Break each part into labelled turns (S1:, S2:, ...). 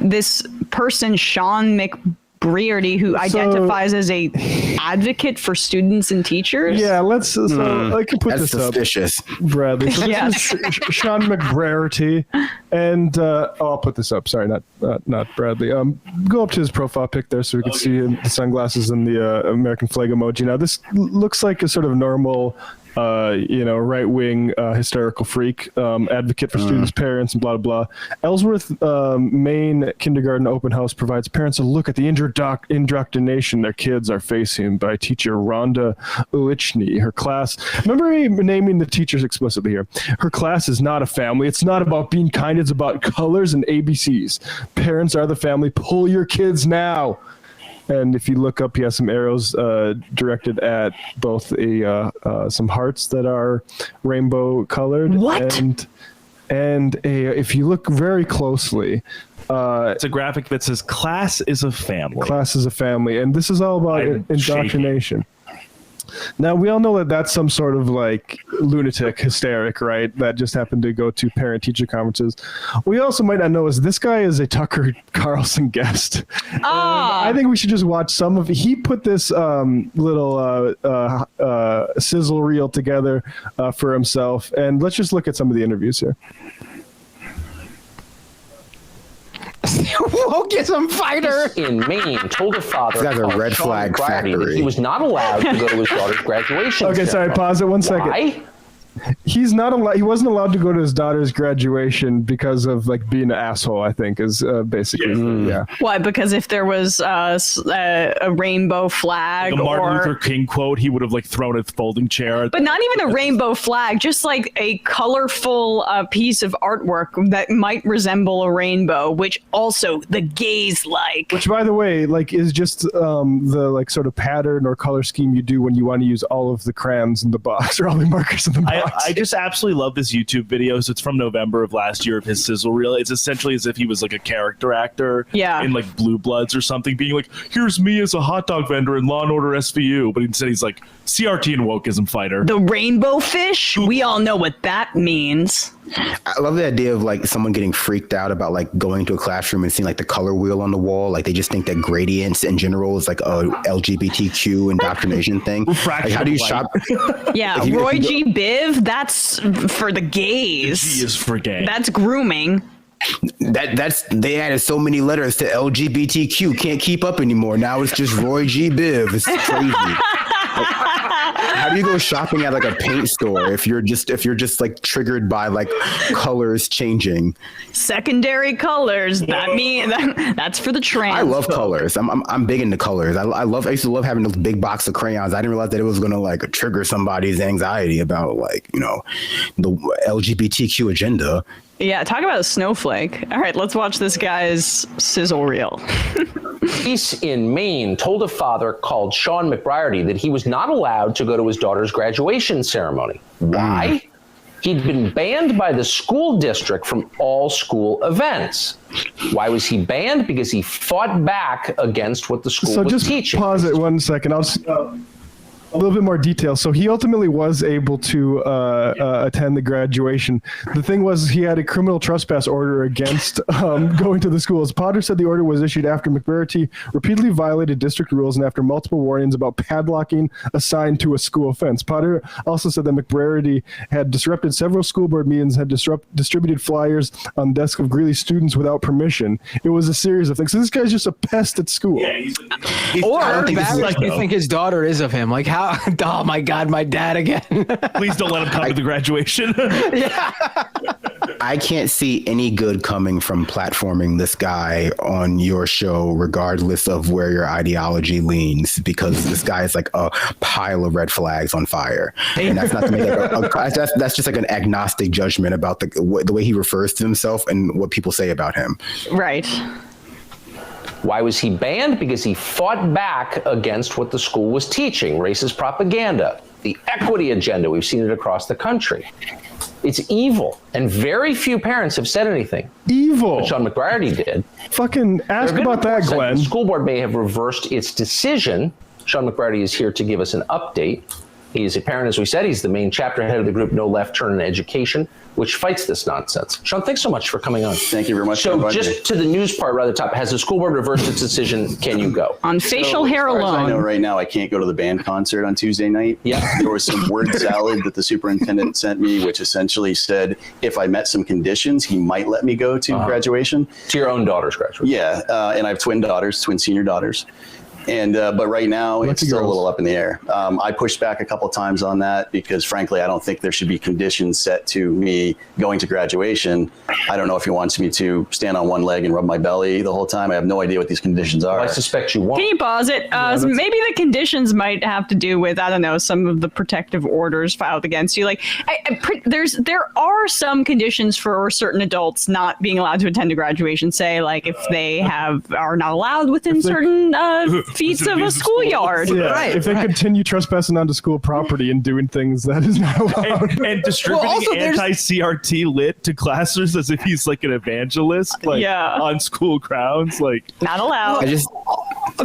S1: this person, Shawn McBreairty, who identifies as a advocate for students and teachers.
S2: Yeah, let's. So I can put this
S3: suspicious.
S2: up, Bradley. So this is Shawn McBreairty, and I'll put this up. Sorry, not Bradley. Go up to his profile pic there, so we can see the sunglasses and the American flag emoji. Now, this looks like a sort of normal. Right-wing hysterical freak, advocate for students, parents, and blah, blah, blah. Ellsworth, Maine kindergarten open house provides parents a look at the indoctrination their kids are facing by teacher Rhonda Ulichny. Her class, remember me naming the teachers explicitly here. Her class is not a family. It's not about being kind. It's about colors and ABCs. Parents are the family. Pull your kids now. And if you look up, he has some arrows directed at both some hearts that are rainbow colored.
S1: What?
S2: And if you look very closely,
S4: it's a graphic that says "Class is a family."
S2: Class is a family, and this is all about indoctrination. Now, we all know that that's some sort of like lunatic hysteric, right? That just happened to go to parent-teacher conferences. We also might not know is this guy is a Tucker Carlson guest. I think we should just watch some of it. He put this little sizzle reel together for himself. And let's just look at some of the interviews here.
S5: Wokeism fighter
S6: in Maine told a father
S3: a red flag
S6: McBreirty
S3: factory
S6: that he was not allowed to go to his daughter's graduation.
S2: Okay, sorry, pause it 1 second.
S6: Why?
S2: He's not allowed. He wasn't allowed to go to his daughter's graduation because of like being an asshole. I think is basically yeah.
S1: Why? Because if there was a rainbow flag,
S4: the Martin Luther King quote, he would have like thrown a folding chair.
S1: But not even a rainbow flag, just like a colorful piece of artwork that might resemble a rainbow, which also the gays like.
S2: Which, by the way, like is just the like sort of pattern or color scheme you do when you want to use all of the crayons in the box or all the markers in the box.
S4: I just absolutely love this YouTube video. So it's from November of last year of his sizzle reel. It's essentially as if he was like a character actor in like Blue Bloods or something, being like, here's me as a hot dog vendor in Law and Order SVU. But instead he's like CRT and wokeism fighter.
S1: The rainbow fish? We all know what that means.
S3: I love the idea of like someone getting freaked out about like going to a classroom and seeing like the color wheel on the wall. Like they just think that gradients in general is like a LGBTQ indoctrination thing. Like how do you shop?
S1: Yeah, Roy G. Biv, that's for the gays.
S4: G is for gay.
S1: That's grooming.
S3: That's they added so many letters to LGBTQ. Can't keep up anymore. Now it's just Roy G. Biv. It's crazy. How do you go shopping at like a paint store if you're just like triggered by like colors changing?
S1: Secondary colors. That's for the trans.
S3: I love colors. I'm big into colors. I used to love having this big box of crayons. I didn't realize that it was gonna like trigger somebody's anxiety about like, you know, the LGBTQ agenda.
S1: Yeah, talk about a snowflake. All right, let's watch this guy's sizzle reel.
S6: Police in Maine told a father called Shawn McBreairty that he was not allowed to go to his daughter's graduation ceremony. Why? He'd been banned by the school district from all school events. Why was he banned? Because he fought back against what the school was teaching.
S2: So just pause it 1 second. I'll just... a little bit more detail. So he ultimately was able to attend the graduation. The thing was he had a criminal trespass order against going to the schools. Potter said the order was issued after McBreirty repeatedly violated district rules and after multiple warnings about padlocking a sign to a school fence. Potter also said that McBreirty had disrupted several school board meetings, had distributed flyers on the desk of Greeley students without permission. It was a series of things. So this guy's just a pest at school.
S5: Or you think his daughter is of him. Like how? Oh my God, my dad again.
S4: Please don't let him come to the graduation.
S3: I can't see any good coming from platforming this guy on your show, regardless of where your ideology leans, because this guy is like a pile of red flags on fire. And that's not to make that's just like an agnostic judgment about the way he refers to himself and what people say about him.
S1: Right.
S6: Why was he banned? Because he fought back against what the school was teaching, racist propaganda, the equity agenda. We've seen it across the country. It's evil, and very few parents have said anything.
S2: Evil.
S6: But Shawn McBreirty did.
S2: Fucking ask about that, Glenn.
S6: The school board may have reversed its decision. Shawn McBreirty is here to give us an update. He's a parent, as we said. He's the Maine chapter head of the group No Left Turn in Education, which fights this nonsense. Shawn, thanks so much for coming on.
S7: Thank you very much.
S6: So just to the news part right at the top, has the school board reversed its decision? Can you go?
S1: On facial hair
S7: as far as I know
S1: alone.
S7: right now, I can't go to the band concert on Tuesday night.
S6: Yeah.
S7: There was some word salad that the superintendent sent me, which essentially said if I met some conditions, he might let me go to graduation.
S6: To your own daughter's graduation?
S7: Yeah, and I have twin senior daughters. And but right now it's still a little up in the air. I pushed back a couple times on that because, frankly, I don't think there should be conditions set to me going to graduation. I don't know if he wants me to stand on one leg and rub my belly the whole time. I have no idea what these conditions are.
S6: Well, I suspect you won't.
S1: Can you pause it? Maybe the conditions might have to do with, I don't know, some of the protective orders filed against you. Like, there are some conditions for certain adults not being allowed to attend a graduation. Say, like, if they are not allowed within certain feet of a schoolyard.
S2: Yeah, right. If they continue trespassing onto school property and doing things that is not allowed.
S4: And distributing anti-CRT lit to classrooms as if he's like an evangelist, like on school grounds, like
S1: not allowed.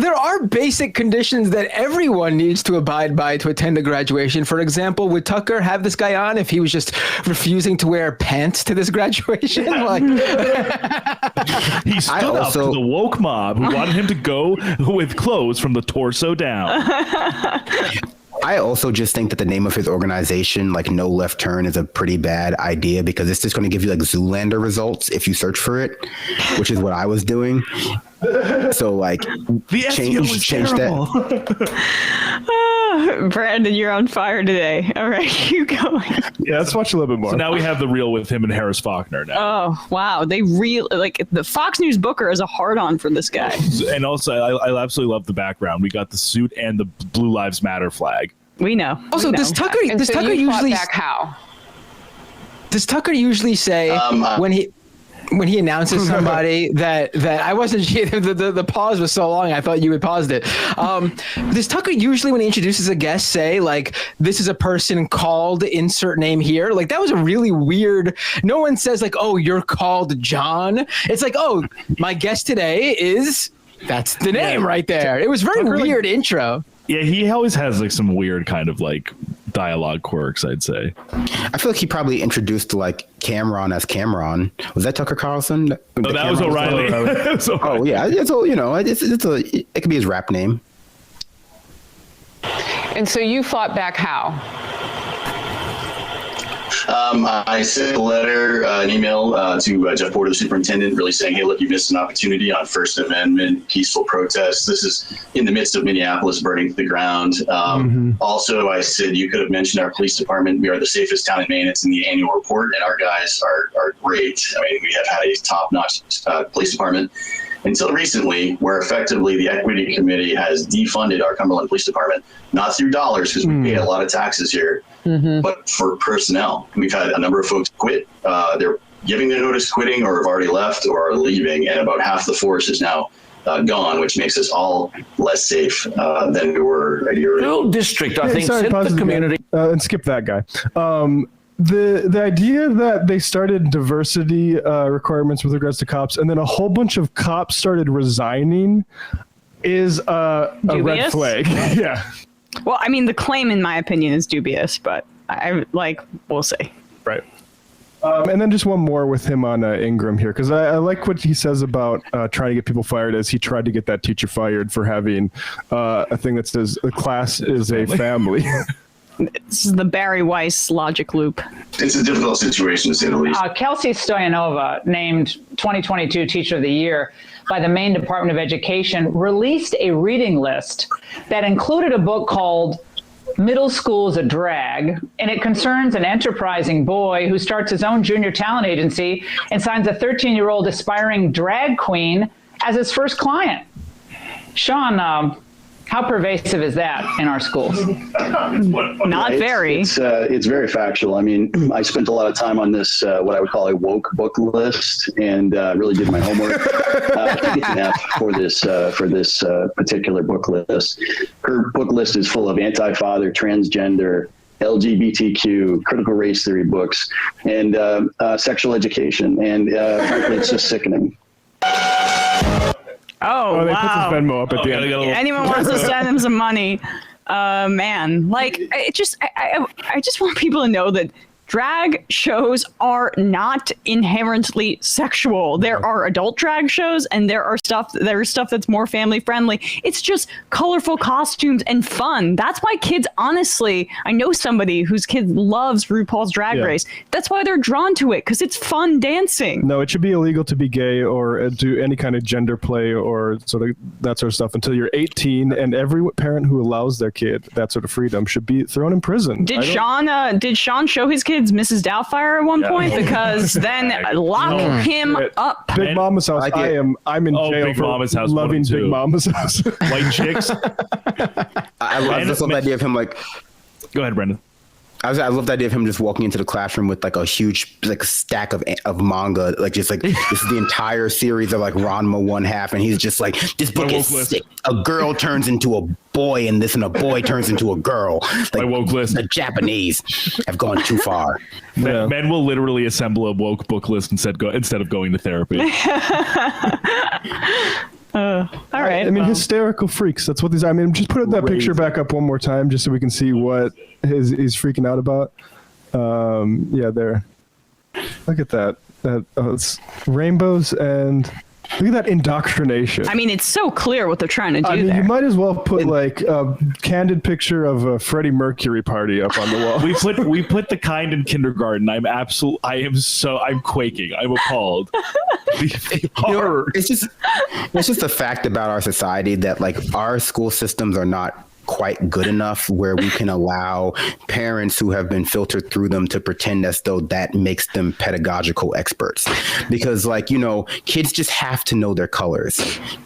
S5: There are basic conditions that everyone needs to abide by to attend a graduation. For example, would Tucker have this guy on if he was just refusing to wear pants to this graduation? Like,
S4: he stood up to the woke mob who wanted him to go with clothes from the torso down.
S3: I also just think that the name of his organization, like No Left Turn, is a pretty bad idea because it's just going to give you like Zoolander results if you search for it, which is what I was doing. So like, change that.
S1: Brandon, you're on fire today. All right, keep going.
S2: Yeah, let's watch a little bit more.
S4: So now we have the reel with him and Harris Faulkner now.
S1: Oh, wow. They like the Fox News Booker is a hard-on for this guy.
S4: And also, I absolutely love the background. We got the suit and the Blue Lives Matter flag.
S1: We know.
S5: Also, does Tucker usually
S8: back how?
S5: Does Tucker usually say when he announces somebody that I wasn't, the pause was so long, I thought you had paused it. Does Tucker usually, when he introduces a guest, say, like, this is a person called insert name here? Like, that was a really weird, no one says, like, oh, you're called John. It's like, oh, my guest today is, that's the name right there. It was very weird intro.
S4: Yeah, he always has, like, some weird kind of, like, dialogue quirks, I'd say.
S3: I feel like he probably introduced like Cameron as Cameron. Was that Tucker Carlson?
S4: No, that was O'Reilly.
S3: Oh yeah, it's all, you know, it could be his rap name.
S8: And so you fought back how?
S9: I sent a letter, an email to Jeff Porter, the superintendent, really saying, hey, look, you missed an opportunity on First Amendment, peaceful protests. This is in the midst of Minneapolis burning to the ground. Also, I said, you could have mentioned our police department. We are the safest town in Maine. It's in the annual report, and our guys are great. I mean, we have had a top-notch police department until recently, where effectively the Equity Committee has defunded our Cumberland Police Department, not through dollars, because we pay a lot of taxes here, but for personnel. We've had a number of folks quit. They're giving their notice quitting or have already left or are leaving, and about half the force is now gone, which makes us all less safe than we were a year ago.
S6: District, I think, sent the community.
S2: And skip that guy. The idea that they started diversity requirements with regards to cops, and then a whole bunch of cops started resigning, is a red flag. Yeah.
S1: Well, I mean, the claim, in my opinion, is dubious, but we'll see.
S2: Right. And then just one more with him on Ingram here, because I like what he says about trying to get people fired, as he tried to get that teacher fired for having a thing that says the class is a family.
S1: This is the Barry Weiss logic loop.
S9: It's a difficult situation, to say the least.
S10: Kelsey Stoyanova, named 2022 Teacher of the Year by the Maine Department of Education, released a reading list that included a book called Middle School is a Drag, and it concerns an enterprising boy who starts his own junior talent agency and signs a 13-year-old aspiring drag queen as his first client. Shawn, how pervasive is that in our schools?
S1: Not very.
S9: It's very factual. I mean, I spent a lot of time on this, what I would call a woke book list, and really did my homework for this particular book list. Her book list is full of anti-father, transgender, LGBTQ, critical race theory books, and sexual education. And frankly, it's just sickening.
S1: Oh,
S2: they
S1: wow.
S2: put his Venmo up at the end.
S1: Anyone wants to send him some money. Man, like I just want people to know that drag shows are not inherently sexual. There are adult drag shows, and there's stuff that's more family friendly. It's just colorful costumes and fun. That's why kids, honestly, I know somebody whose kid loves RuPaul's Drag Race. That's why they're drawn to it, because it's fun dancing.
S2: No, it should be illegal to be gay or do any kind of gender play or sort of that sort of stuff until you're 18, and every parent who allows their kid that sort of freedom should be thrown in prison.
S1: Did Shawn show his kids Mrs. Doubtfire at one point? Because then lock him up.
S2: Big Mama's House. I'm in jail
S4: Big
S2: for
S4: Mama's House
S2: loving Big Mama's House.
S4: White chicks.
S3: I love this whole idea of him like.
S4: Go ahead, Brendan.
S3: I love the idea of him just walking into the classroom with like a huge like stack of manga, like just like this is the entire series of like Ranma 1/2, and he's just like, this book is sick. A girl turns into a boy in this, and a boy turns into a girl. Like the Japanese have gone too far.
S4: Men will literally assemble a woke book list instead of going to therapy.
S1: All right.
S2: I mean, hysterical freaks. That's what these are. I mean, just put that picture back up one more time, just so we can see what he's freaking out about. Yeah, there. Look at that. It's rainbows and look at that indoctrination.
S1: I mean, it's so clear what they're trying to do there.
S2: You might as well put like a candid picture of a Freddie Mercury party up on the wall.
S4: we put the kind in kindergarten. I'm quaking. I'm appalled.
S3: It's just the fact about our society that like our school systems are not quite good enough where we can allow parents who have been filtered through them to pretend as though that makes them pedagogical experts. Because like, kids just have to know their colors.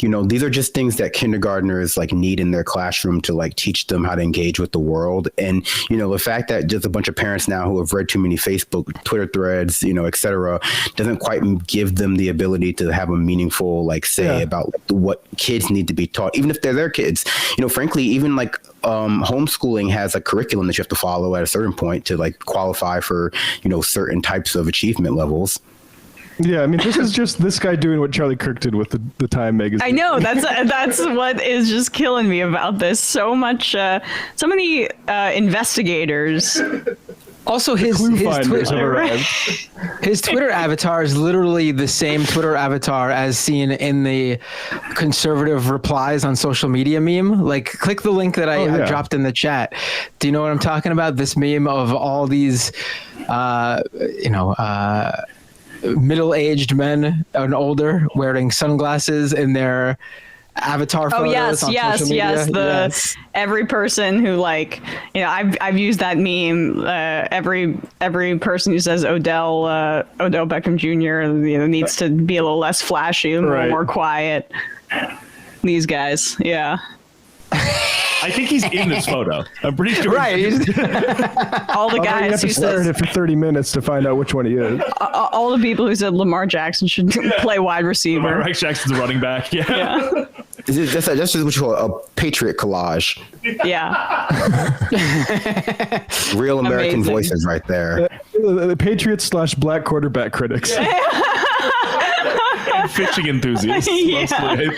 S3: These are just things that kindergartners like need in their classroom to like teach them how to engage with the world. And, the fact that just a bunch of parents now who have read too many Facebook, Twitter threads, et cetera, doesn't quite give them the ability to have a meaningful like say about what kids need to be taught, even if they're their kids. Frankly, even like homeschooling has a curriculum that you have to follow at a certain point to like qualify for, certain types of achievement levels.
S2: Yeah, I mean, this is just this guy doing what Charlie Kirk did with the Time magazine.
S1: I know, that's what is just killing me about this. So many investigators.
S5: Also, his Twitter avatar is literally the same Twitter avatar as seen in the conservative replies on social media meme. Like, click the link that I dropped in the chat. Do you know what I'm talking about? This meme of all these, middle-aged men and older wearing sunglasses in their avatar photos on social media.
S1: Every person who like, I've used that meme. Every person who says Odell Beckham Jr. Needs to be a little less flashy, a little more quiet. These guys,
S4: I think he's in this photo. I'm pretty sure.
S5: Right.
S1: All the guys
S2: you have to
S1: who
S2: stare
S1: says
S2: at it for 30 minutes to find out which one he is.
S1: All the people who said Lamar Jackson should play wide receiver.
S4: Lamar Jackson's a running back. Yeah.
S3: That's just what you call a patriot collage.
S1: Yeah.
S3: Real American voices right there.
S2: The Patriots / black quarterback critics.
S4: And fishing enthusiasts.
S1: Yeah.